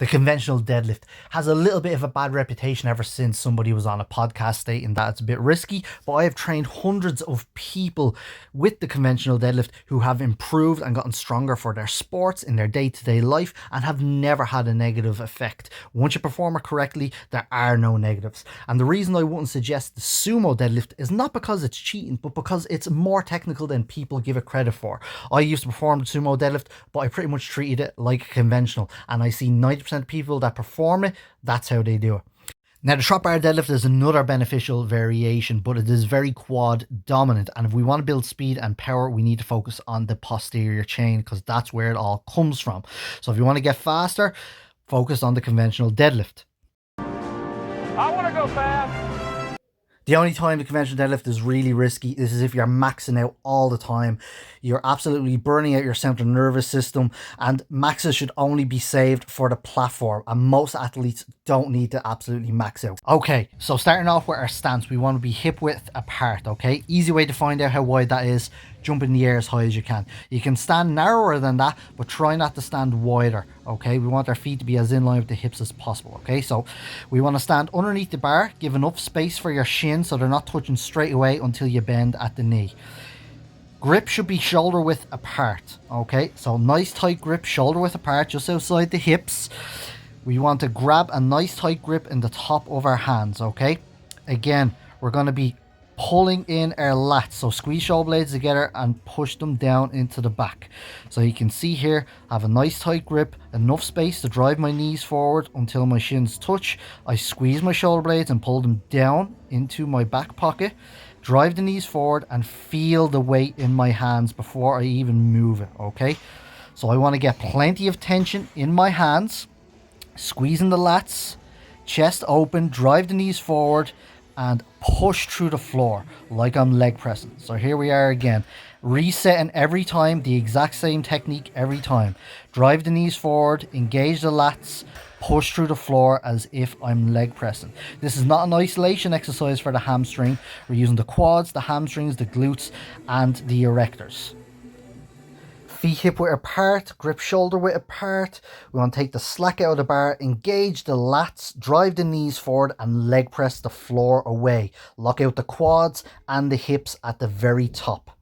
The conventional deadlift has a little bit of a bad reputation ever since somebody was on a podcast stating that it's a bit risky, but I have trained hundreds of people with the conventional deadlift who have improved and gotten stronger for their sports in their day-to-day life and have never had a negative effect. Once you perform it correctly, there are no negatives. And the reason I wouldn't suggest the sumo deadlift is not because it's cheating, but because it's more technical than people give it credit for. I used to perform the sumo deadlift, but I pretty much treated it like conventional, and I see 90% of people that perform it, that's how they do it. Now, the trot bar deadlift is another beneficial variation, but it is very quad dominant. And if we want to build speed and power, we need to focus on the posterior chain because that's where it all comes from. So if you want to get faster, focus on the conventional deadlift. I want to go fast. The only time the conventional deadlift is really risky is if you're maxing out all the time. You're absolutely burning out your central nervous system, and maxes should only be saved for the platform, and most athletes don't need to absolutely max out. Okay, so starting off with our stance, we want to be hip width apart, okay? Easy way to find out how wide that is, jump in the air as high as you can. You can stand narrower than that, but try not to stand wider, okay? We want our feet to be as in line with the hips as possible, okay? So we want to stand underneath the bar, give enough space for your shin so they're not touching straight away until you bend at the knee. Grip should be shoulder width apart, okay? So nice tight grip, shoulder width apart, just outside the hips. We want to grab a nice tight grip in the top of our hands, okay? Again, we're going to be pulling in our lats, so squeeze shoulder blades together and push them down into the back. So you can see here, I have a nice tight grip, enough space to drive my knees forward until my shins touch. I squeeze my shoulder blades and pull them down into my back pocket, drive the knees forward and feel the weight in my hands before I even move it, okay? So I want to get plenty of tension in my hands, squeezing the lats, chest open, drive the knees forward and push through the floor like I'm leg pressing. So here we are again, resetting every time, the exact same technique every time. Drive the knees forward, engage the lats, push through the floor as if I'm leg pressing. This is not an isolation exercise for the hamstring. We're using the quads, the hamstrings, the glutes and the erectors. Feet hip width apart, grip shoulder width apart. We want to take the slack out of the bar, engage the lats, drive the knees forward and leg press the floor away. Lock out the quads and the hips at the very top.